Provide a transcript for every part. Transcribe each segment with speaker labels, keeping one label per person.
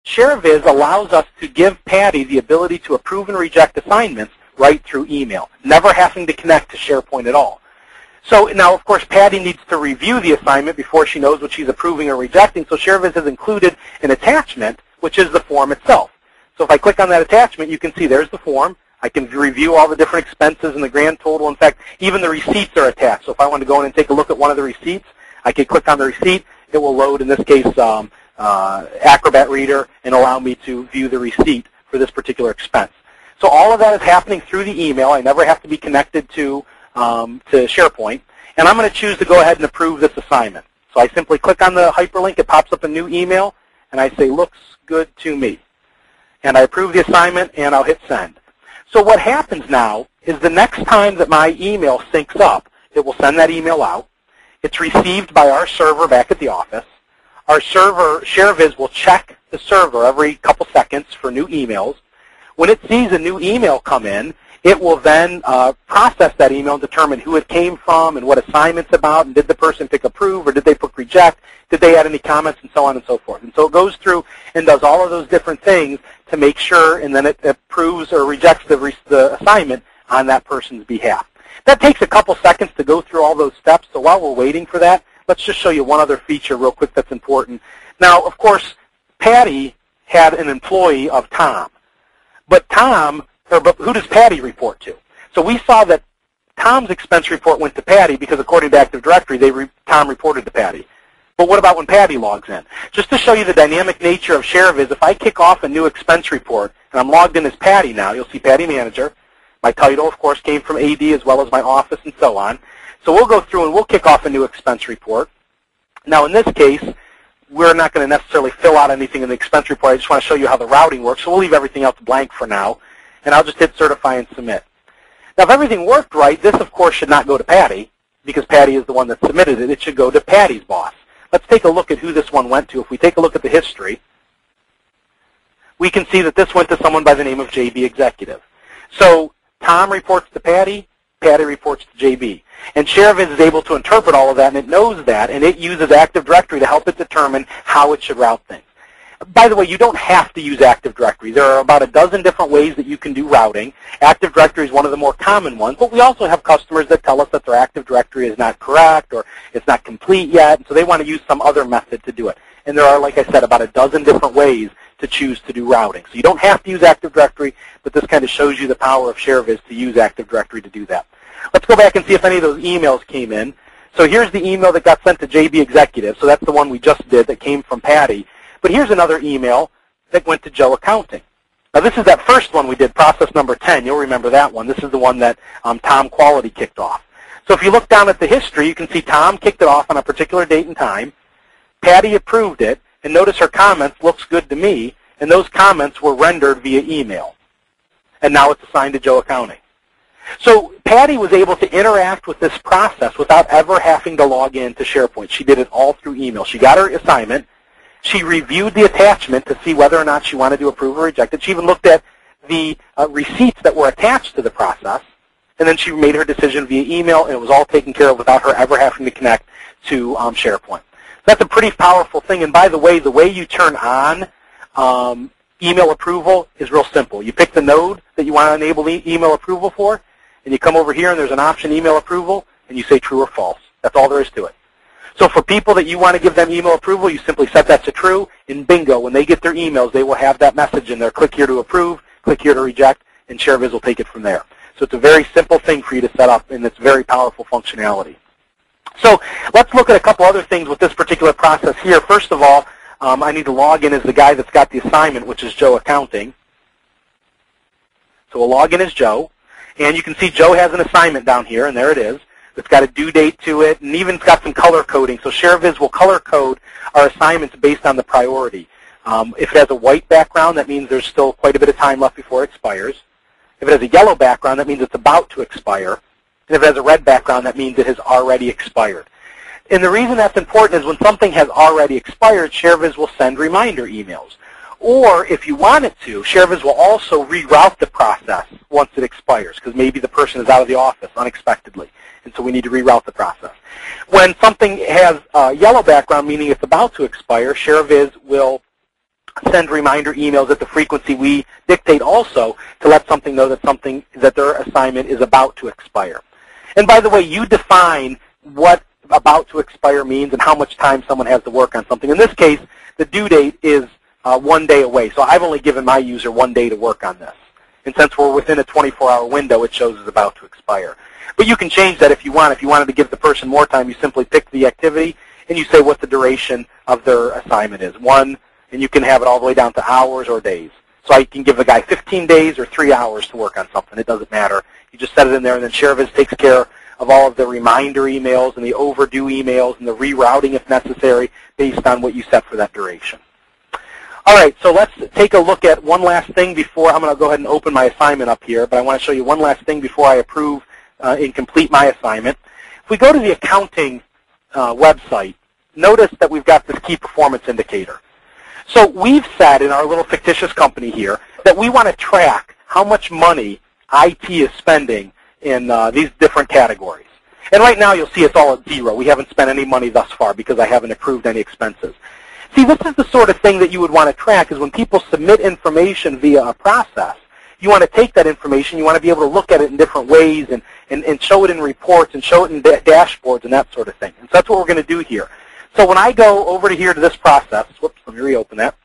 Speaker 1: ShareVis allows us to give Patty the ability to approve and reject assignments right through email, never having to connect to SharePoint at all. So now, of course, Patty needs to review the assignment before she knows what she's approving or rejecting, so ShareVis has included an attachment, which is the form itself. So if I click on that attachment, you can see there's the form. I can review all the different expenses and the grand total. In fact, even the receipts are attached. So if I want to go in and take a look at one of the receipts, I can click on the receipt. It will load, in this case, Acrobat Reader, and allow me to view the receipt for this particular expense. So all of that is happening through the email. I never have to be connected to SharePoint. And I'm going to choose to go ahead and approve this assignment. So I simply click on the hyperlink. It pops up a new email, and I say, looks good to me. And I approve the assignment, and I'll hit send. So what happens now is the next time that my email syncs up, it will send that email out. It's received by our server back at the office. Our server, ShareVis, will check the server every couple seconds for new emails. When it sees a new email come in, it will then process that email and determine who it came from and what assignment it's about, and did the person pick approve or did they pick reject, did they add any comments, and so on and so forth. And so it goes through and does all of those different things to make sure, and then it approves or rejects the assignment on that person's behalf. That takes a couple seconds to go through all those steps, so while we're waiting for that, let's just show you one other feature real quick that's important. Now, of course, Patty had an employee of Tom, but who does Patty report to? So we saw that Tom's expense report went to Patty because according to Active Directory, Tom reported to Patty. But what about when Patty logs in? Just to show you the dynamic nature of ShareVis, if I kick off a new expense report, and I'm logged in as Patty now, you'll see Patty Manager. My title, of course, came from AD as well as my office and so on. So we'll go through and we'll kick off a new expense report. Now in this case, we're not going to necessarily fill out anything in the expense report. I just want to show you how the routing works. So we'll leave everything else blank for now. And I'll just hit certify and submit. Now if everything worked right, this of course should not go to Patty because Patty is the one that submitted it. It should go to Patty's boss. Let's take a look at who this one went to. If we take a look at the history, we can see that this went to someone by the name of JB Executive. So Tom reports to Patty, Patty reports to JB. And ShareVis is able to interpret all of that, and it knows that, and it uses Active Directory to help it determine how it should route things. By the way, you don't have to use Active Directory. There are about a dozen different ways that you can do routing. Active Directory is one of the more common ones, but we also have customers that tell us that their Active Directory is not correct or it's not complete yet, and so they want to use some other method to do it. And there are, like I said, about a dozen different ways to choose to do routing. So you don't have to use Active Directory, but this kind of shows you the power of ShareVis to use Active Directory to do that. Let's go back and see if any of those emails came in. So here's the email that got sent to JB Executive. So that's the one we just did that came from Patty. But here's another email that went to Joe Accounting. Now this is that first one we did, process number 10. You'll remember that one. This is the one that Tom Quality kicked off. So if you look down at the history, you can see Tom kicked it off on a particular date and time. Patty approved it. And notice her comments, looks good to me. And those comments were rendered via email. And now it's assigned to Joe Accounting. So Patty was able to interact with this process without ever having to log in to SharePoint. She did it all through email. She got her assignment. She reviewed the attachment to see whether or not she wanted to approve or reject it. She even looked at the receipts that were attached to the process. And then she made her decision via email, and it was all taken care of without her ever having to connect to SharePoint. So that's a pretty powerful thing. And by the way you turn on email approval is real simple. You pick the node that you want to enable email approval for, and you come over here and there's an option email approval, and you say true or false. That's all there is to it. So for people that you want to give them email approval, you simply set that to true, and bingo, when they get their emails, they will have that message in there. Click here to approve, click here to reject, and ShareVis will take it from there. So it's a very simple thing for you to set up, and it's very powerful functionality. So let's look at a couple other things with this particular process here. First of all, I need to log in as the guy that's got the assignment, which is Joe Accounting. So we'll log in as Joe. And you can see Joe has an assignment down here, and there it is. It's got a due date to it, and even it's got some color coding. So ShareVis will color code our assignments based on the priority. If it has a white background, that means there's still quite a bit of time left before it expires. If it has a yellow background, that means it's about to expire. And if it has a red background, that means it has already expired. And the reason that's important is when something has already expired, ShareVis will send reminder emails. Or if you want it to, ShareVis will also reroute the process once it expires, because maybe the person is out of the office unexpectedly, and so we need to reroute the process. When something has a yellow background, meaning it's about to expire, ShareVis will send reminder emails at the frequency we dictate also to let something know that their assignment is about to expire. And by the way, you define what about to expire means and how much time someone has to work on something. In this case, the due date is 1 day away, so I've only given my user 1 day to work on this. And since we're within a 24-hour window, it shows it's about to expire. But you can change that if you want. If you wanted to give the person more time, you simply pick the activity and you say what the duration of their assignment is. And you can have it all the way down to hours or days. So I can give the guy 15 days or 3 hours to work on something. It doesn't matter. You just set it in there, and then ShareVis takes care of all of the reminder emails and the overdue emails and the rerouting if necessary based on what you set for that duration. All right, so let's take a look at one last thing before I'm going to go ahead and open my assignment up here, but I want to show you one last thing before I approve and complete my assignment. If we go to the accounting website, notice that we've got this key performance indicator. So we've said in our little fictitious company here that we want to track how much money IT is spending in these different categories. And right now you'll see it's all at 0. We haven't spent any money thus far because I haven't approved any expenses. See, this is the sort of thing that you would want to track, is when people submit information via a process, you want to take that information, you want to be able to look at it in different ways and show it in reports and show it in dashboards and that sort of thing. And so that's what we're going to do here. So when I go over to here to this process, whoops, let me reopen that,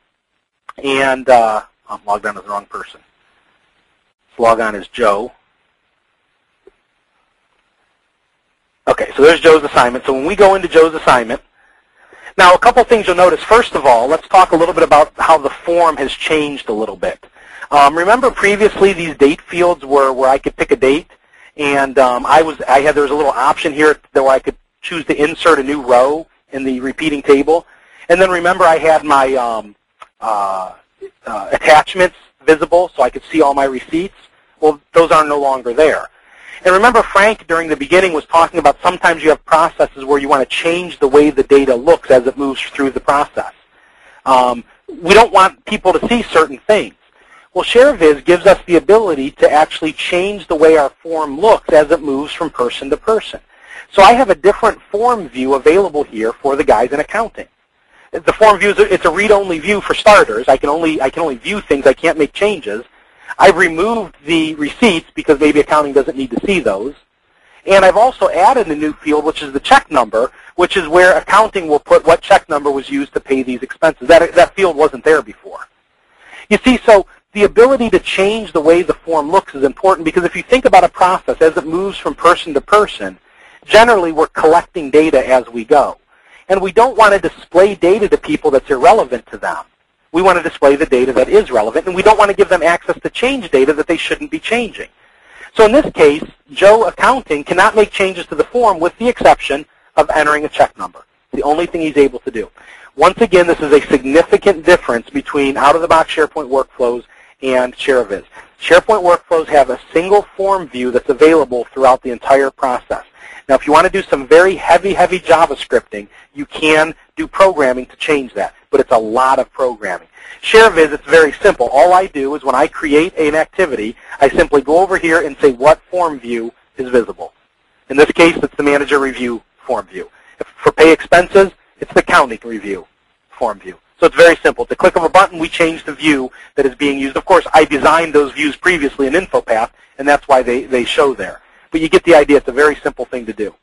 Speaker 1: and I'm logged on as the wrong person. Let's log on as Joe. Okay, so there's Joe's assignment. So when we go into Joe's assignment, now a couple things you'll notice. First of all, let's talk a little bit about how the form has changed a little bit. Remember previously these date fields were where I could pick a date, and there was a little option here where I could choose to insert a new row in the repeating table. And then remember I had my attachments visible so I could see all my receipts. Well, those are no longer there. And remember Frank during the beginning was talking about sometimes you have processes where you want to change the way the data looks as it moves through the process. We don't want people to see certain things. Well, ShareVis gives us the ability to actually change the way our form looks as it moves from person to person. So I have a different form view available here for the guys in accounting. The form view it's a read-only view for starters. I can only view things. I can't make changes. I've removed the receipts because maybe accounting doesn't need to see those. And I've also added a new field, which is the check number, which is where accounting will put what check number was used to pay these expenses. That field wasn't there before. You see, so the ability to change the way the form looks is important, because if you think about a process as it moves from person to person, generally we're collecting data as we go. And we don't want to display data to people that's irrelevant to them. We want to display the data that is relevant, and we don't want to give them access to change data that they shouldn't be changing. So in this case, Joe Accounting cannot make changes to the form with the exception of entering a check number. The only thing he's able to do. Once again, this is a significant difference between out-of-the-box SharePoint workflows and ShareVis. SharePoint workflows have a single form view that's available throughout the entire process. Now, if you want to do some very heavy JavaScripting, you can do programming to change that, but it's a lot of programming. ShareVis, it's very simple. All I do is when I create an activity, I simply go over here and say what form view is visible. In this case, it's the manager review form view. For pay expenses, it's the accounting review form view. So it's very simple. At the click of a button, we change the view that is being used. Of course, I designed those views previously in InfoPath, and that's why they show there. But you get the idea. It's a very simple thing to do.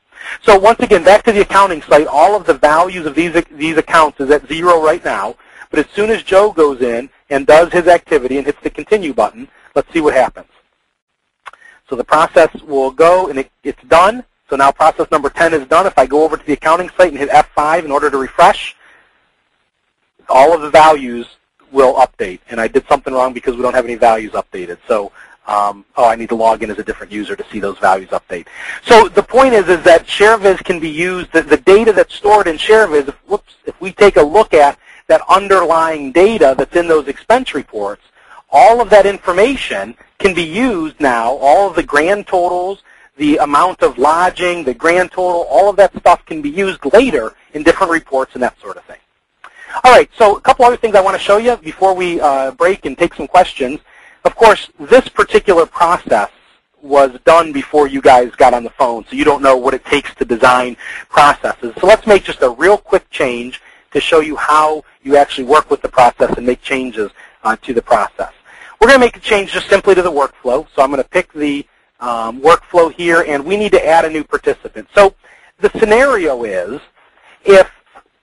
Speaker 1: So once again, back to the accounting site, all of the values of these accounts is at 0 right now. But as soon as Joe goes in and does his activity and hits the continue button, let's see what happens. So the process will go, and it's done. So now process number 10 is done. If I go over to the accounting site and hit F5 in order to refresh, all of the values will update. And I did something wrong because we don't have any values updated. So I need to log in as a different user to see those values update. So the point is that ShareVis can be used, the data that's stored in ShareVis, if we take a look at that underlying data that's in those expense reports, all of that information can be used now, all of the grand totals, the amount of lodging, the grand total, all of that stuff can be used later in different reports and that sort of thing. All right, so a couple other things I want to show you before we break and take some questions. Of course, this particular process was done before you guys got on the phone, so you don't know what it takes to design processes. So let's make just a real quick change to show you how you actually work with the process and make changes to the process. We're going to make a change just simply to the workflow. So I'm going to pick the workflow here, and we need to add a new participant. So the scenario is if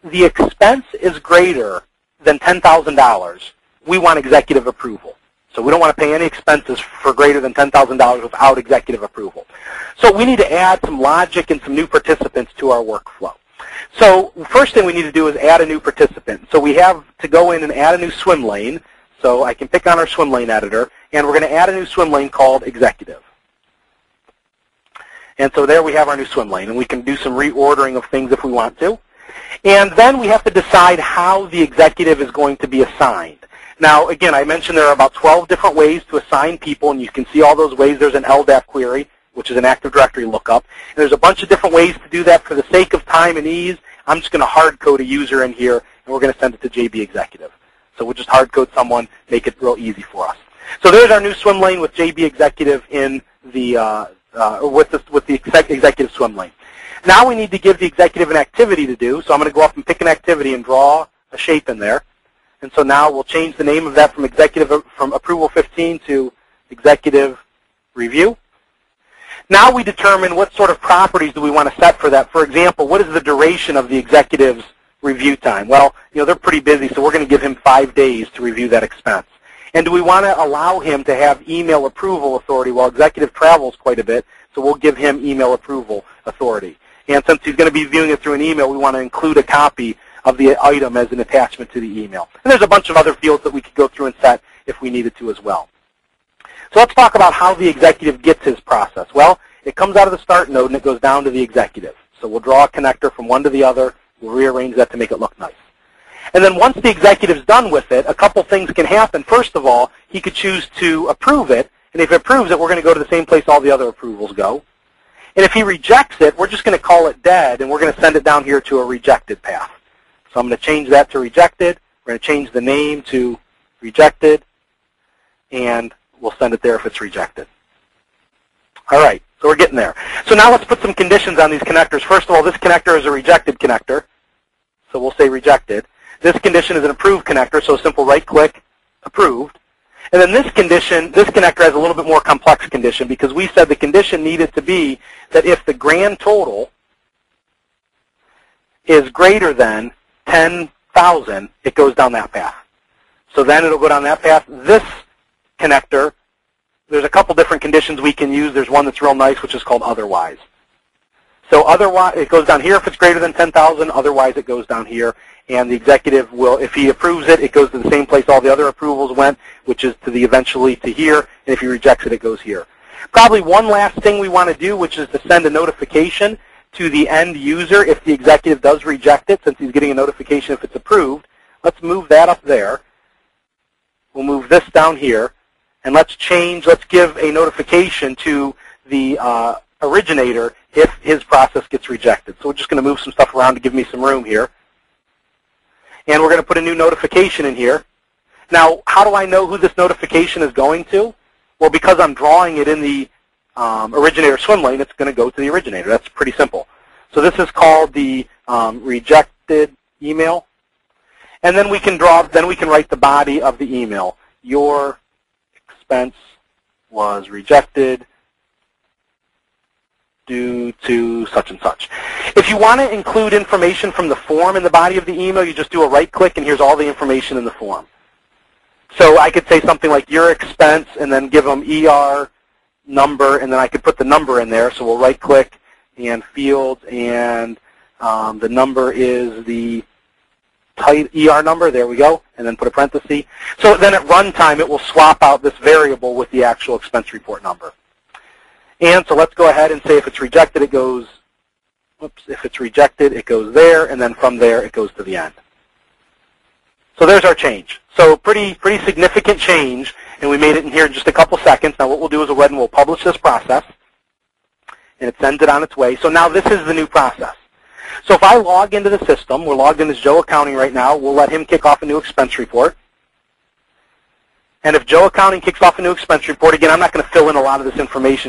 Speaker 1: the expense is greater than $10,000, we want executive approval. So we don't want to pay any expenses for greater than $10,000 without executive approval. So we need to add some logic and some new participants to our workflow. So first thing we need to do is add a new participant. So we have to go in and add a new swim lane. So I can pick on our swim lane editor, and we're going to add a new swim lane called executive. And so there we have our new swim lane, and we can do some reordering of things if we want to. And then we have to decide how the executive is going to be assigned. Now, again, I mentioned there are about 12 different ways to assign people, and you can see all those ways. There's an LDAP query, which is an Active Directory lookup. And there's a bunch of different ways to do that. For the sake of time and ease, I'm just going to hard code a user in here, and we're going to send it to JB Executive. So we'll just hard code someone, make it real easy for us. So there's our new swim lane with JB Executive in the with the executive swim lane. Now we need to give the executive an activity to do. So I'm going to go up and pick an activity and draw a shape in there. And so now we'll change the name of that from Approval 15 to Executive Review. Now we determine what sort of properties do we want to set for that. For example, what is the duration of the executive's review time? Well, they're pretty busy, so we're going to give him 5 days to review that expense. And do we want to allow him to have email approval authority? Well, executive travels quite a bit, so we'll give him email approval authority. And since he's going to be viewing it through an email, we want to include a copy of the item as an attachment to the email. And there's a bunch of other fields that we could go through and set if we needed to as well. So let's talk about how the executive gets his process. Well, it comes out of the start node and it goes down to the executive. So we'll draw a connector from one to the other. We'll rearrange that to make it look nice. And then once the executive's done with it, a couple things can happen. First of all, he could choose to approve it. And if he approves it, we're going to go to the same place all the other approvals go. And if he rejects it, we're just going to call it dead, and we're going to send it down here to a rejected path. So I'm going to change that to rejected. We're going to change the name to rejected, and we'll send it there if it's rejected. All right, so we're getting there. So now let's put some conditions on these connectors. First of all, this connector is a rejected connector, so we'll say rejected. This condition is an approved connector, so a simple right-click, approved. And then this connector has a little bit more complex condition because we said the condition needed to be that if the grand total is greater than 10,000, it goes down that path. So then it'll go down that path. This connector, there's a couple different conditions we can use. There's one that's real nice, which is called otherwise. So otherwise, it goes down here if it's greater than 10,000. Otherwise, it goes down here. And the executive will, if he approves it, it goes to the same place all the other approvals went, which is to the eventually to here. And if he rejects it, it goes here. Probably one last thing we want to do, which is to send a notification to the end user if the executive does reject it, since he's getting a notification if it's approved. Let's move that up there. We'll move this down here. And let's give a notification to the originator if his process gets rejected. So we're just going to move some stuff around to give me some room here. And we're going to put a new notification in here. Now, how do I know who this notification is going to? Well, because I'm drawing it in the originator swim lane, it's going to go to the originator. That's pretty simple. So this is called the rejected email. And then we can write the body of the email. Your expense was rejected due to such and such. If you want to include information from the form in the body of the email, you just do a right-click, and here's all the information in the form. So I could say something like your expense, and then give them ER number, and then I could put the number in there. So we'll right-click and fields, and the number is the ER number. There we go, and then put a parenthesis. So then at runtime, it will swap out this variable with the actual expense report number. And so let's go ahead and say if it's rejected, it goes, if it's rejected, it goes there, and then from there, it goes to the end. So there's our change. So pretty significant change, and we made it in here in just a couple seconds. Now what we'll do is we'll go ahead and we'll publish this process, and it sends it on its way. So now this is the new process. So if I log into the system, we're logged in as Joe Accounting right now, we'll let him kick off a new expense report. And if Joe Accounting kicks off a new expense report, again, I'm not going to fill in a lot of this information.